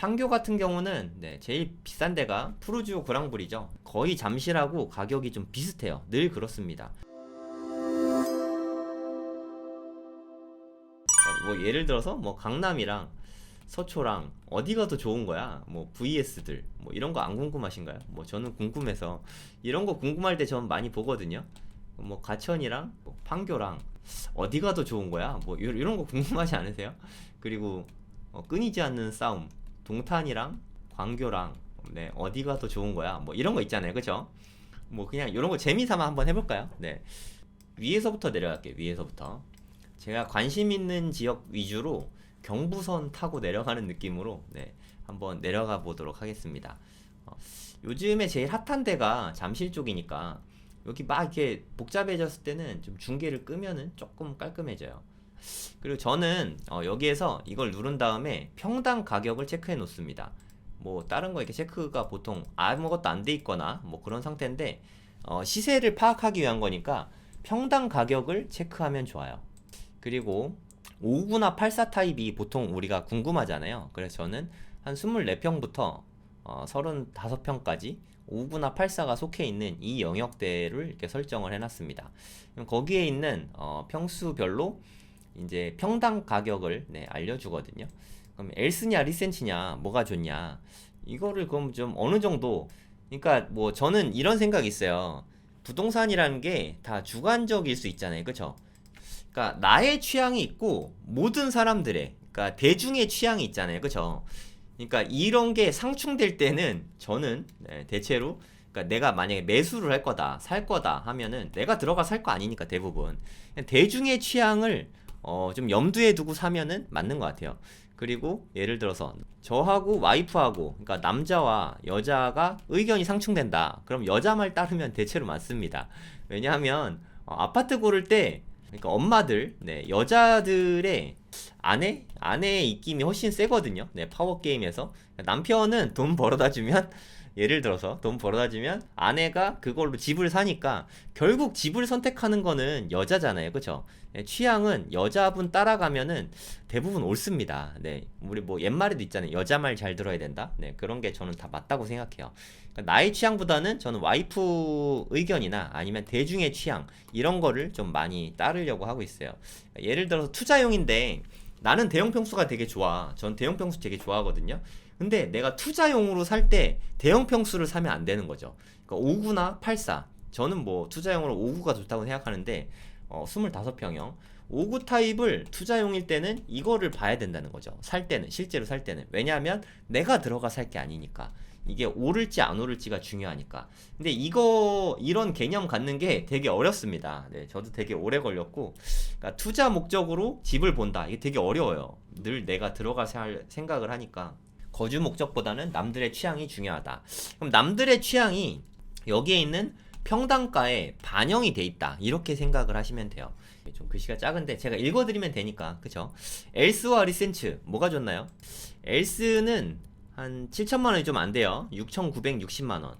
판교 같은 경우는 제일 비싼 데가 푸르지오 그랑블이죠. 거의 잠실하고 가격이 좀 비슷해요. 늘 그렇습니다. 뭐 예를 들어서 뭐 강남이랑 서초랑 어디가 더 좋은 거야? 뭐 VS들 뭐 이런 거 안 궁금하신가요? 뭐 저는 궁금해서 이런 거 궁금할 때 저는 많이 보거든요. 뭐 가천이랑 뭐 판교랑 어디가 더 좋은 거야? 뭐 이런 거 궁금하지 않으세요? 그리고 끊이지 않는 싸움 동탄이랑 광교랑 어디가 더 좋은 거야? 뭐 이런 거 있잖아요, 그죠? 뭐 그냥 이런 거 재미삼아 한번 해볼까요? 네, 위에서부터 내려갈게요. 위에서부터 제가 관심 있는 지역 위주로 경부선 타고 내려가는 느낌으로 한번 내려가 보도록 하겠습니다. 어, 요즘에 제일 핫한 데가 잠실 쪽이니까 여기 막 이렇게 복잡해졌을 때는 좀 중계를 끄면은 조금 깔끔해져요. 그리고 저는 여기에서 이걸 누른 다음에 평당 가격을 체크해 놓습니다. 뭐 다른 거 이렇게 체크가 보통 아무것도 안 돼 있거나 뭐 그런 상태인데 시세를 파악하기 위한 거니까 평당 가격을 체크하면 좋아요. 그리고 5구나 84 타입이 보통 우리가 궁금하잖아요. 그래서 저는 한 24평부터 35평까지 5구나 84가 속해 있는 이 영역대를 이렇게 설정을 해놨습니다. 그럼 거기에 있는 평수별로 이제 평당 가격을 알려주거든요. 그럼 엘스냐 리센치냐 뭐가 좋냐 이거를 그럼 좀 어느 정도, 그러니까 뭐 저는 이런 생각이 있어요. 부동산이라는 게 다 주관적일 수 있잖아요, 그쵸? 그러니까 나의 취향이 있고 모든 사람들의, 그러니까 대중의 취향이 있잖아요, 그쵸? 그러니까 이런 게 상충될 때는 저는 대체로, 그러니까 내가 만약에 매수를 할 거다 살 거다 하면은 내가 들어가 살 거 아니니까 대부분 그냥 대중의 취향을 좀 염두에 두고 사면은 맞는 것 같아요. 그리고 예를 들어서 저하고 와이프하고, 그러니까 남자와 여자가 의견이 상충된다. 그럼 여자 말 따르면 대체로 맞습니다. 왜냐하면 아파트 고를 때, 그러니까 엄마들, 여자들의 아내의 입김이 훨씬 세거든요. 파워 게임에서 남편은 돈 벌어다 주면, 예를 들어서 돈 벌어다 주면 아내가 그걸로 집을 사니까 결국 집을 선택하는 거는 여자잖아요, 그쵸? 취향은 여자분 따라가면은 대부분 옳습니다. 우리 뭐 옛말에도 있잖아요. 여자 말 잘 들어야 된다. 그런 게 저는 다 맞다고 생각해요. 그러니까 나의 취향보다는 저는 와이프 의견이나 아니면 대중의 취향 이런 거를 좀 많이 따르려고 하고 있어요. 예를 들어서 투자용인데 나는 대형 평수가 되게 좋아. 전 대형 평수 되게 좋아하거든요. 근데 내가 투자용으로 살 때 대형 평수를 사면 안 되는 거죠. 그러니까 5구나 84. 저는 뭐 투자용으로 5구가 좋다고 생각하는데 25평형 5구 타입을 투자용일 때는 이거를 봐야 된다는 거죠. 살 때는, 실제로 살 때는. 왜냐하면 내가 들어가 살 게 아니니까. 이게 오를지 안 오를지가 중요하니까. 근데 이런 개념 갖는 게 되게 어렵습니다. 저도 되게 오래 걸렸고, 그러니까 투자 목적으로 집을 본다. 이게 되게 어려워요. 늘 내가 들어가서 할 생각을 하니까. 거주 목적보다는 남들의 취향이 중요하다. 그럼 남들의 취향이 여기에 있는 평당가에 반영이 돼 있다. 이렇게 생각을 하시면 돼요. 좀 글씨가 작은데 제가 읽어드리면 되니까, 그쵸? 엘스와 리센츠 뭐가 좋나요? 엘스는 한 7천만 원이 좀 안 돼요. 6,960만 원.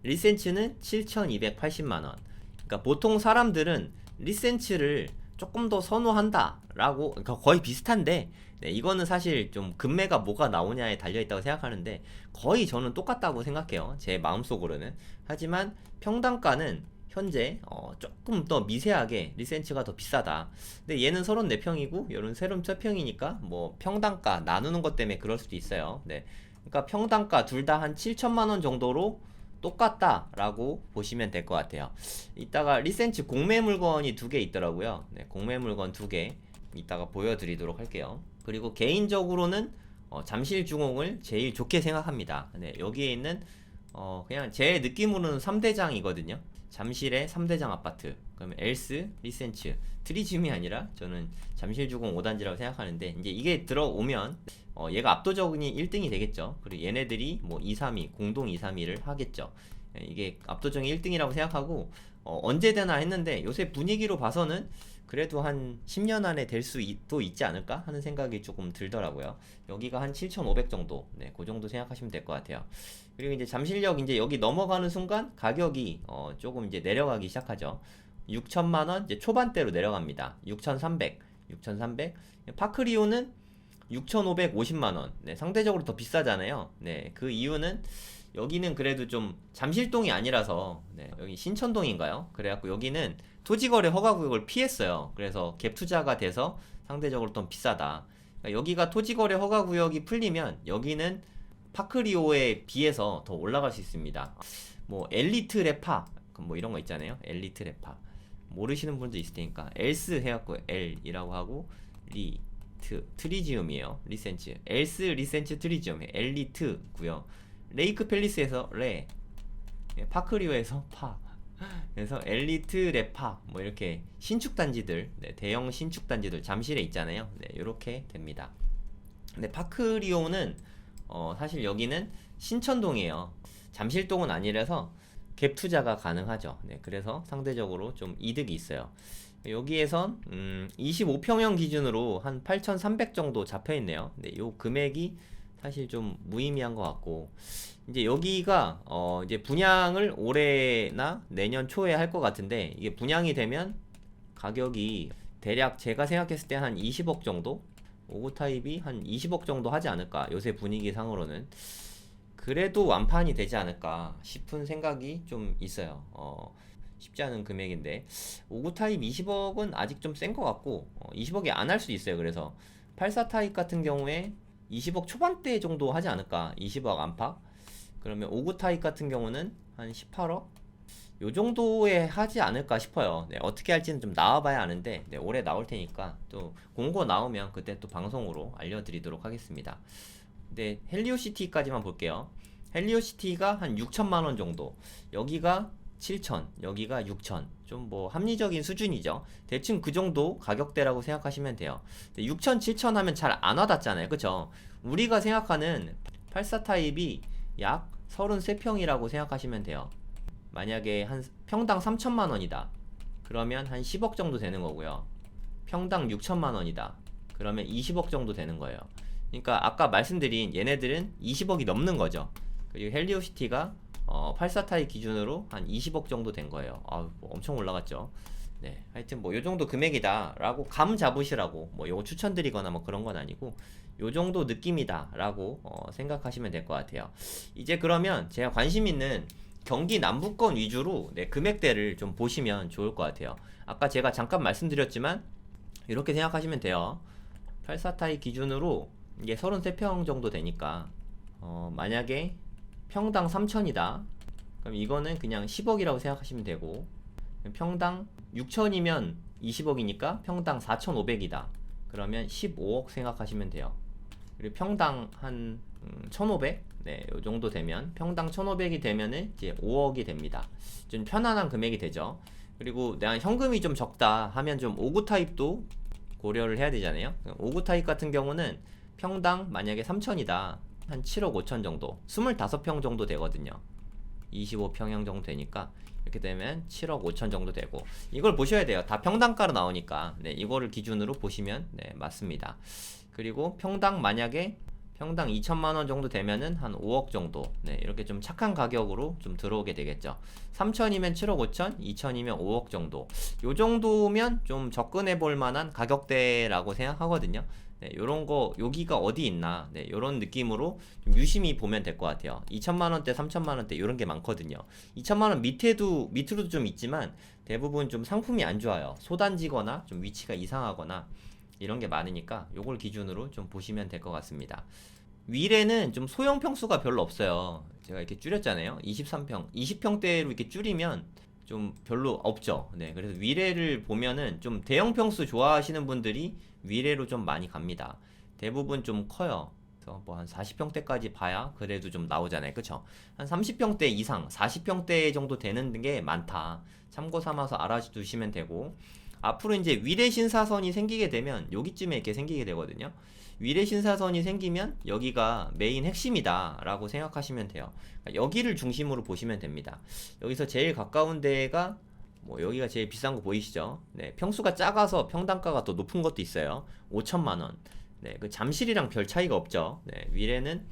리센츠는 7,280만 원. 그러니까 보통 사람들은 리센츠를 조금 더 선호한다라고, 그러니까 거의 비슷한데, 이거는 사실 좀 금매가 뭐가 나오냐에 달려 있다고 생각하는데 거의 저는 똑같다고 생각해요. 제 마음속으로는. 하지만 평당가는 현재 조금 더 미세하게 리센츠가 더 비싸다. 근데 얘는 34평이고 얘는 33평이니까 뭐 평당가 나누는 것 때문에 그럴 수도 있어요. 그러니까 평당가 둘 다 한 7천만 원 정도로 똑같다라고 보시면 될 것 같아요. 이따가 리센츠 공매 물건이 두 개 있더라고요. 공매 물건 두 개 이따가 보여드리도록 할게요. 그리고 개인적으로는 잠실 주공을 제일 좋게 생각합니다. 여기에 있는 그냥 제 느낌으로는 3대장이거든요. 잠실의 3대장 아파트. 그러면 엘스, 리센츠, 트리즘이 아니라 저는 잠실 주공 5단지라고 생각하는데, 이제 이게 들어오면 얘가 압도적인 1등이 되겠죠. 그리고 얘네들이 뭐 2, 3위, 공동 2, 3위를 하겠죠. 이게 압도적인 1등이라고 생각하고 언제 되나 했는데 요새 분위기로 봐서는 그래도 한 10년 안에 될 수도 있지 않을까 하는 생각이 조금 들더라고요. 여기가 한 7,500 정도, 그 정도 생각하시면 될 것 같아요. 그리고 이제 잠실역 이제 여기 넘어가는 순간 가격이 조금 이제 내려가기 시작하죠. 6천만 원 이제 초반대로 내려갑니다. 6,300. 파크리오는 6,550만 원. 네, 상대적으로 더 비싸잖아요. 네, 그 이유는 여기는 그래도 좀 잠실동이 아니라서 네, 여기 신천동인가요? 그래갖고 여기는 토지거래 허가구역을 피했어요. 그래서 갭 투자가 돼서 상대적으로 좀 비싸다. 그러니까 여기가 토지거래 허가구역이 풀리면 여기는 파크리오에 비해서 더 올라갈 수 있습니다. 뭐 엘리트 레파 뭐 이런 거 있잖아요. 엘리트 레파 모르시는 분도 있을 테니까 엘스 해갖고 L이라고 하고 트리지움이에요. 리센츠 엘스 리센츠 트리지움 엘리트고요. 레이크 팰리스에서 레, 파크리오에서 파. 그래서 엘리트 레파 뭐 이렇게 신축 단지들, 네, 대형 신축 단지들 잠실에 있잖아요. 네, 이렇게 됩니다. 근데 파크리오는 사실 여기는 신천동이에요. 잠실동은 아니라서 갭 투자가 가능하죠. 네, 그래서 상대적으로 좀 이득이 있어요. 여기에선 25평형 기준으로 한 8,300 정도 잡혀 있네요. 네, 요 금액이 사실 좀 무의미한 것 같고, 이제 여기가 이제 분양을 올해나 내년 초에 할 것 같은데, 이게 분양이 되면 가격이 대략 제가 생각했을 때 한 20억 정도? 5구 타입이 한 20억 정도 하지 않을까, 요새 분위기 상으로는. 그래도 완판이 되지 않을까 싶은 생각이 좀 있어요. 쉽지 않은 금액인데 5구 타입 20억은 아직 좀 센 것 같고, 20억이 안 할 수 있어요. 그래서 84 타입 같은 경우에 20억 초반대 정도 하지 않을까, 20억 안팎. 그러면 5구 타입 같은 경우는 한 18억 요 정도에 하지 않을까 싶어요. 네, 어떻게 할지는 좀 나와봐야 아는데, 네, 올해 나올 테니까 또 공고 나오면 그때 또 방송으로 알려드리도록 하겠습니다. 네, 헬리오시티까지만 볼게요. 헬리오시티가 한 6천만 원 정도, 여기가 7천, 여기가 6천. 좀 뭐 합리적인 수준이죠. 대충 그 정도 가격대라고 생각하시면 돼요. 6천, 7천 하면 잘 안 와닿잖아요. 그쵸? 우리가 생각하는 84 타입이 약 33평이라고 생각하시면 돼요. 만약에 한 평당 3천만 원이다. 그러면 한 10억 정도 되는 거고요. 평당 6천만 원이다. 그러면 20억 정도 되는 거예요. 그러니까 아까 말씀드린 얘네들은 20억이 넘는 거죠. 그리고 헬리오시티가 84 타입 기준으로 한 20억 정도 된 거예요. 뭐 엄청 올라갔죠. 네, 하여튼 뭐 요 정도 금액이다라고 감 잡으시라고, 뭐 요거 추천드리거나 뭐 그런 건 아니고 요 정도 느낌이다라고 생각하시면 될 것 같아요. 이제 그러면 제가 관심 있는 경기 남부권 위주로, 네, 금액대를 좀 보시면 좋을 것 같아요. 아까 제가 잠깐 말씀드렸지만 이렇게 생각하시면 돼요. 84 타입 기준으로 이게 33평 정도 되니까 만약에 평당 3천이다. 그럼 이거는 그냥 10억이라고 생각하시면 되고, 평당 6천이면 20억이니까 평당 4,500이다. 그러면 15억 생각하시면 돼요. 그리고 평당 한 1,500? 네, 요 정도 되면, 평당 1,500이 되면은 이제 5억이 됩니다. 좀 편안한 금액이 되죠. 그리고 내가 현금이 좀 적다 하면 좀 5구 타입도 고려를 해야 되잖아요. 5구 타입 같은 경우는 평당 만약에 3천이다. 한 7억 5천 정도, 25평 정도 되거든요. 25평형 정도 되니까 이렇게 되면 7억 5천 정도 되고, 이걸 보셔야 돼요. 다 평당가로 나오니까. 네, 이거를 기준으로 보시면 네, 맞습니다. 그리고 평당 만약에 평당 2천만 원 정도 되면은 한 5억 정도, 네, 이렇게 좀 착한 가격으로 좀 들어오게 되겠죠. 3천이면 7억 5천, 2천이면 5억 정도. 요 정도면 좀 접근해 볼 만한 가격대라고 생각하거든요. 네, 요런 거 여기가 어디 있나, 네, 요런 느낌으로 좀 유심히 보면 될 것 같아요. 2천만 원대, 3천만 원대 요런 게 많거든요. 2천만 원 밑으로도 좀 있지만 대부분 좀 상품이 안 좋아요. 소단지거나 좀 위치가 이상하거나 이런 게 많으니까 요걸 기준으로 좀 보시면 될 것 같습니다. 위례는 좀 소형 평수가 별로 없어요. 제가 이렇게 줄였잖아요. 23평, 20평대로 이렇게 줄이면 좀 별로 없죠. 네, 그래서 위례를 보면은 좀 대형 평수 좋아하시는 분들이 위례로 좀 많이 갑니다. 대부분 좀 커요. 그래서 뭐 한 40평대까지 봐야 그래도 좀 나오잖아요. 그쵸? 한 30평대 이상, 40평대 정도 되는 게 많다. 참고 삼아서 알아두시면 되고, 앞으로 이제 위례 신사선이 생기게 되면 여기쯤에 이렇게 생기게 되거든요. 위례 신사선이 생기면 여기가 메인 핵심이다 라고 생각하시면 돼요. 그러니까 여기를 중심으로 보시면 됩니다. 여기서 제일 가까운 데가 뭐 여기가 제일 비싼 거 보이시죠? 네, 평수가 작아서 평당가가 더 높은 것도 있어요. 5천만 원. 네, 그 잠실이랑 별 차이가 없죠. 네, 위례는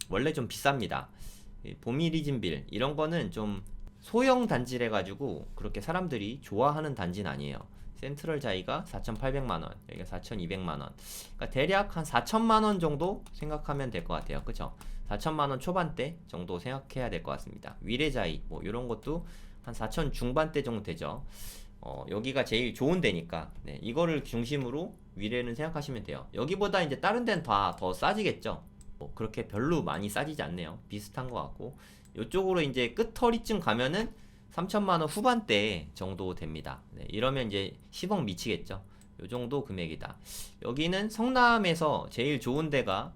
원래 좀 비쌉니다. 보미리진빌 이런 거는 좀 소형 단지래 가지고 그렇게 사람들이 좋아하는 단지는 아니에요. 센트럴 자이가 4,800만원, 여기가 4,200만원. 그러니까 대략 한 4천만원 정도 생각하면 될 것 같아요. 그쵸? 4천만원 초반대 정도 생각해야 될 것 같습니다. 위례자이 뭐 이런 것도 한 4천 중반대 정도 되죠. 여기가 제일 좋은 데니까 네, 이거를 중심으로 위례는 생각하시면 돼요. 여기보다 이제 다른 데는 다 더 싸지겠죠. 그렇게 별로 많이 싸지지 않네요. 비슷한 것 같고 이쪽으로 이제 끝허리쯤 가면은 3천만원 후반대 정도 됩니다. 네, 이러면 이제 10억 미치겠죠. 요 정도 금액이다. 여기는 성남에서 제일 좋은 데가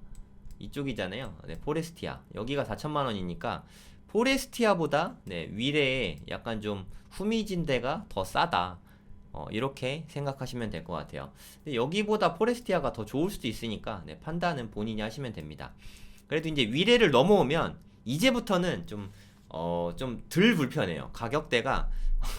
이쪽이잖아요. 네, 포레스티아. 여기가 4천만원이니까 포레스티아보다 네, 위례에 약간 좀 후미진 데가 더 싸다. 이렇게 생각하시면 될 것 같아요. 근데 여기보다 포레스티아가 더 좋을 수도 있으니까 네, 판단은 본인이 하시면 됩니다. 그래도 이제 위례를 넘어오면 이제부터는 좀 덜 불편해요. 가격대가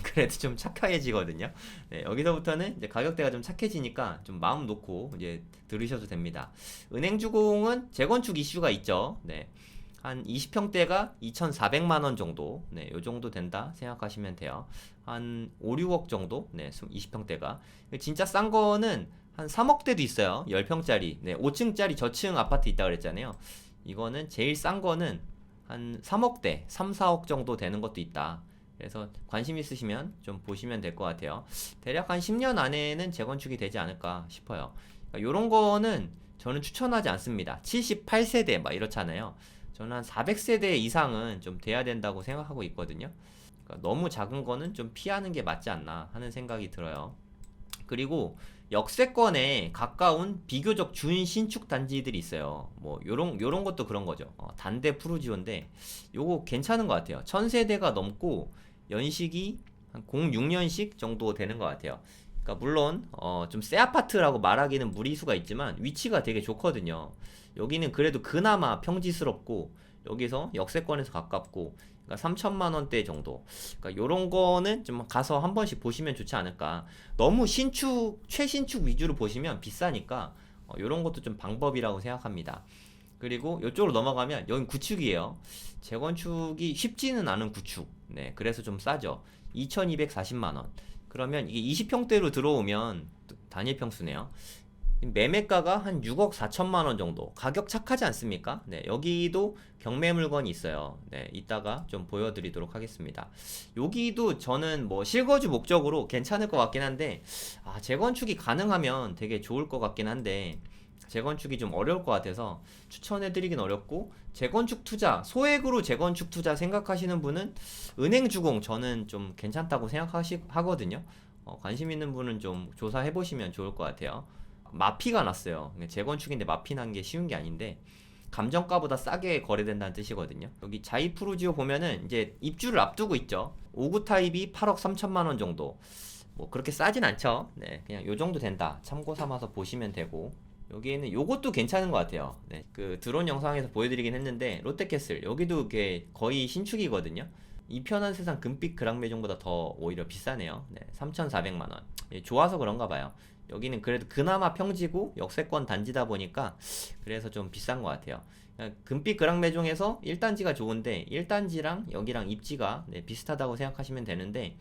그래도 좀 착해지거든요. 네, 여기서부터는 이제 가격대가 좀 착해지니까 좀 마음 놓고 이제 들으셔도 됩니다. 은행주공은 재건축 이슈가 있죠. 네. 한 20평대가 2,400만원 정도, 네, 요 정도 된다 생각하시면 돼요. 한 5, 6억 정도, 네, 20평대가. 진짜 싼 거는 한 3억대도 있어요. 10평짜리, 네, 5층짜리 저층 아파트 있다 그랬잖아요. 이거는 제일 싼 거는 한 3억대, 3, 4억 정도 되는 것도 있다. 그래서 관심 있으시면 좀 보시면 될 것 같아요. 대략 한 10년 안에는 재건축이 되지 않을까 싶어요. 그러니까 요런 거는 저는 추천하지 않습니다. 78세대 막 이렇잖아요. 저는 한 400세대 이상은 좀 돼야 된다고 생각하고 있거든요. 그러니까 너무 작은 거는 좀 피하는 게 맞지 않나 하는 생각이 들어요. 그리고 역세권에 가까운 비교적 준신축 단지들이 있어요. 뭐 요런 것도 그런 거죠. 단대 푸르지오인데 요거 괜찮은 것 같아요. 1000세대가 넘고 연식이 한 06년식 정도 되는 것 같아요. 그러니까 물론 좀 새 아파트라고 말하기는 무리수가 있지만 위치가 되게 좋거든요. 여기는 그래도 그나마 평지스럽고 여기서 역세권에서 가깝고 그러니까 3천만 원대 정도. 그러니까 요런 거는 좀 가서 한 번씩 보시면 좋지 않을까. 너무 신축, 최신축 위주로 보시면 비싸니까 요런 것도 좀 방법이라고 생각합니다. 그리고 이쪽으로 넘어가면 여긴 구축이에요. 재건축이 쉽지는 않은 구축. 네, 그래서 좀 싸죠. 2,240만 원. 그러면 이게 20평대로 들어오면 단일 평수네요. 매매가가 한 6억 4천만 원 정도. 가격 착하지 않습니까? 네, 여기도 경매 물건이 있어요. 네, 이따가 좀 보여드리도록 하겠습니다. 여기도 저는 뭐 실거주 목적으로 괜찮을 것 같긴 한데, 재건축이 가능하면 되게 좋을 것 같긴 한데, 재건축이 좀 어려울 것 같아서 추천해드리긴 어렵고, 재건축 투자, 소액으로 재건축 투자 생각하시는 분은 은행주공 저는 좀 괜찮다고 생각하거든요. 관심 있는 분은 좀 조사해보시면 좋을 것 같아요. 마피가 났어요. 재건축인데 마피 난 게 쉬운 게 아닌데 감정가보다 싸게 거래된다는 뜻이거든요. 여기 자이프루지오 보면은 이제 입주를 앞두고 있죠. 5구 타입이 8억 3천만 원 정도. 뭐 그렇게 싸진 않죠. 네, 그냥 요 정도 된다. 참고 삼아서 보시면 되고. 여기에는 요것도 괜찮은 것 같아요. 네, 그 드론 영상에서 보여드리긴 했는데 롯데캐슬 여기도 이게 거의 신축이거든요. 이 편한 세상 금빛 그랑매종보다 더 오히려 비싸네요. 네, 3,400만 원. 좋아서 그런가 봐요. 여기는 그래도 그나마 평지고 역세권 단지다 보니까 그래서 좀 비싼 것 같아요. 금빛 그랑매종에서 1단지가 좋은데 1단지랑 여기랑 입지가 네, 비슷하다고 생각하시면 되는데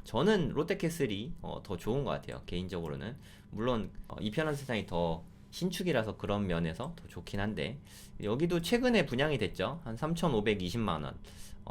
저는 롯데캐슬이 더 좋은 것 같아요. 개인적으로는. 물론 이 편한 세상이 더 신축이라서 그런 면에서 더 좋긴 한데 여기도 최근에 분양이 됐죠. 한 3,520만원.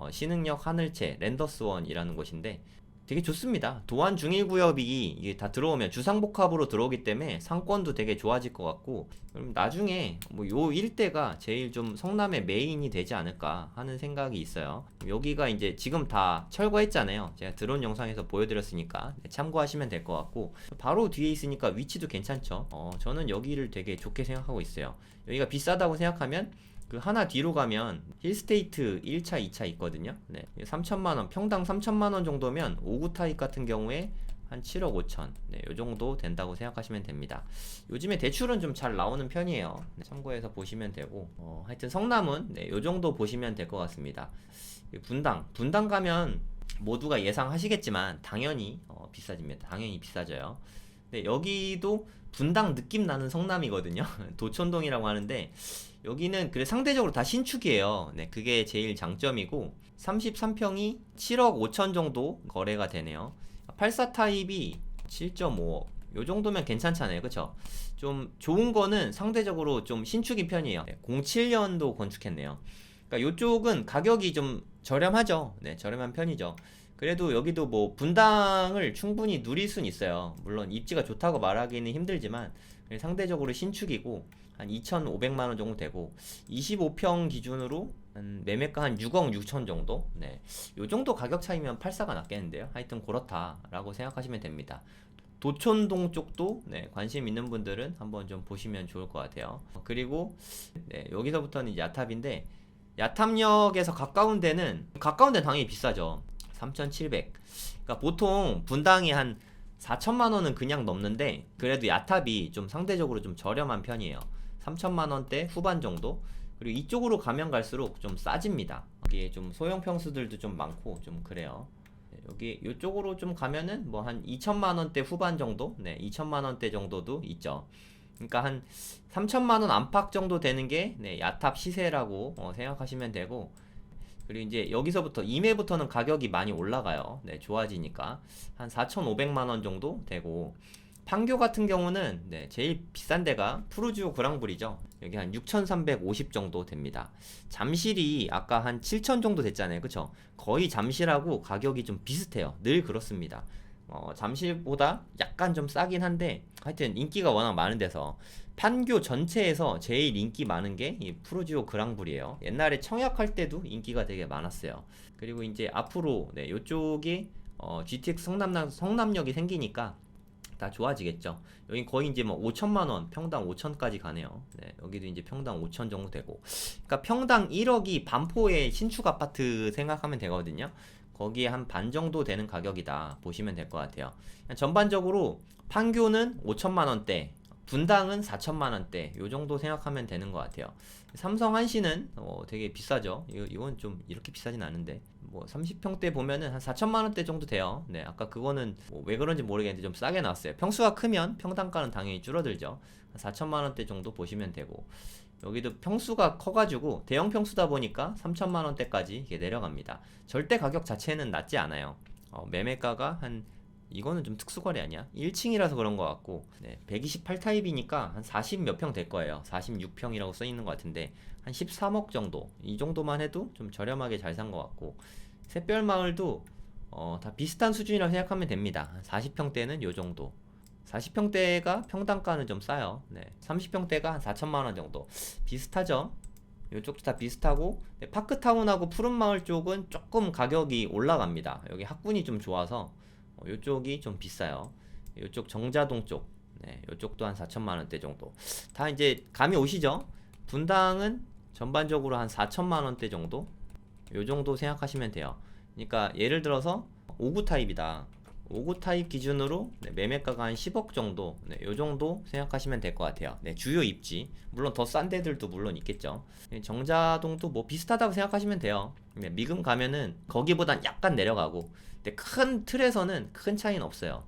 신흥역 하늘채 랜더스원이라는 곳인데 되게 좋습니다. 도안 중일구역이 이게 다 들어오면 주상복합으로 들어오기 때문에 상권도 되게 좋아질 것 같고 그럼 나중에 뭐 요 일대가 제일 좀 성남의 메인이 되지 않을까 하는 생각이 있어요. 여기가 이제 지금 다 철거했잖아요. 제가 드론 영상에서 보여드렸으니까 참고하시면 될 것 같고 바로 뒤에 있으니까 위치도 괜찮죠. 저는 여기를 되게 좋게 생각하고 있어요. 여기가 비싸다고 생각하면 그 하나 뒤로 가면 힐스테이트 1차, 2차 있거든요. 네. 3천만원, 평당 3천만원 정도면 5구 타입 같은 경우에 한 7억 5천. 네, 요 정도 된다고 생각하시면 됩니다. 요즘에 대출은 좀 잘 나오는 편이에요. 네, 참고해서 보시면 되고, 하여튼 성남은 네, 요 정도 보시면 될 것 같습니다. 분당 가면 모두가 예상하시겠지만 당연히 비싸집니다. 당연히 비싸져요. 네, 여기도 분당 느낌 나는 성남이거든요. 도촌동이라고 하는데 여기는 그래 상대적으로 다 신축이에요. 네, 그게 제일 장점이고 33평이 7억 5천 정도 거래가 되네요. 84 타입이 7.5억 요 정도면 괜찮잖아요, 그쵸? 좀 좋은 거는 상대적으로 좀 신축인 편이에요. 07년도 건축했네요. 그러니까 요쪽은 가격이 좀 저렴하죠. 네, 저렴한 편이죠. 그래도 여기도 뭐 분당을 충분히 누릴 순 있어요. 물론 입지가 좋다고 말하기는 힘들지만 상대적으로 신축이고 한 2,500만 원 정도 되고 25평 기준으로 한 매매가 한 6억 6천 정도. 네, 요 정도 가격 차이면 84가 낫겠는데요. 하여튼 그렇다라고 생각하시면 됩니다. 도촌동 쪽도 네, 관심 있는 분들은 한번 좀 보시면 좋을 것 같아요. 그리고 네, 여기서부터는 이제 야탑인데 야탑역에서 가까운 데는 당연히 비싸죠. 3,700. 그러니까 보통 분당이 한 4천만 원은 그냥 넘는데 그래도 야탑이 좀 상대적으로 좀 저렴한 편이에요. 3천만 원대 후반 정도. 그리고 이쪽으로 가면 갈수록 좀 싸집니다. 여기에 좀 소형 평수들도 좀 많고 좀 그래요. 여기 이쪽으로 좀 가면은 뭐 한 2천만 원대 후반 정도, 네, 2천만 원대 정도도 있죠. 그러니까 한 3천만 원 안팎 정도 되는 게 네, 야탑 시세라고 생각하시면 되고, 그리고 이제 여기서부터 임해부터는 가격이 많이 올라가요. 네, 좋아지니까 한 4,500만 원 정도 되고, 판교 같은 경우는 네, 제일 비싼 데가 푸르지오 그랑블이죠. 여기 한 6,350 정도 됩니다. 잠실이 아까 한 7,000 정도 됐잖아요. 그쵸? 거의 잠실하고 가격이 좀 비슷해요. 늘 그렇습니다. 잠실보다 약간 좀 싸긴 한데 하여튼 인기가 워낙 많은 데서 판교 전체에서 제일 인기 많은 게 이 푸르지오 그랑블이에요. 옛날에 청약할 때도 인기가 되게 많았어요. 그리고 이제 앞으로 네, 이쪽이 GTX 성남역이 생기니까 다 좋아지겠죠. 여기 거의 이제 뭐 5천만 원, 평당 5천까지 가네요. 네, 여기도 이제 평당 5천 정도 되고. 그러니까 평당 1억이 반포의 신축 아파트 생각하면 되거든요. 거기에 한 반 정도 되는 가격이다 보시면 될 것 같아요. 전반적으로 판교는 5천만 원대, 분당은 4천만 원대, 요 정도 생각하면 되는 것 같아요. 삼성 한시는 되게 비싸죠. 이건 좀 이렇게 비싸진 않은데 뭐 30평대 보면은 한 4천만 원대 정도 돼요. 네, 아까 그거는 뭐왜 그런지 모르겠는데 좀 싸게 나왔어요. 평수가 크면 평당가는 당연히 줄어들죠. 한 4천만 원대 정도 보시면 되고, 여기도 평수가 커가지고 대형 평수다 보니까 3천만 원대까지 이게 내려갑니다. 절대 가격 자체는 낮지 않아요. 매매가가 한 이거는 좀 특수거래 아니야? 1층이라서 그런 것 같고, 네, 128 타입이니까 한 40 몇 평 될 거예요. 46평이라고 써 있는 것 같은데 한 13억 정도, 이 정도만 해도 좀 저렴하게 잘 산 것 같고, 샛별마을도 다 비슷한 수준이라고 생각하면 됩니다. 40평대는 요 정도. 40평대가 평당가는 좀 싸요. 네, 30평대가 한 4천만 원 정도. 비슷하죠? 이쪽도 다 비슷하고, 네, 파크타운하고 푸른마을 쪽은 조금 가격이 올라갑니다. 여기 학군이 좀 좋아서 이쪽이 좀 비싸요. 이쪽 정자동 쪽, 네, 이쪽도 한 4천만 원대 정도. 다 이제 감이 오시죠? 분당은 전반적으로 한 4천만 원대 정도, 요 정도 생각하시면 돼요. 그러니까 예를 들어서 5구 타입이다. 5구 타입 기준으로 네, 매매가가 한 10억 정도, 네, 요 정도 생각하시면 될 것 같아요. 네, 주요 입지, 물론 더 싼 데들도 물론 있겠죠. 네, 정자동도 뭐 비슷하다고 생각하시면 돼요. 네, 미금 가면은 거기보단 약간 내려가고, 근데 큰 틀에서는 큰 차이는 없어요.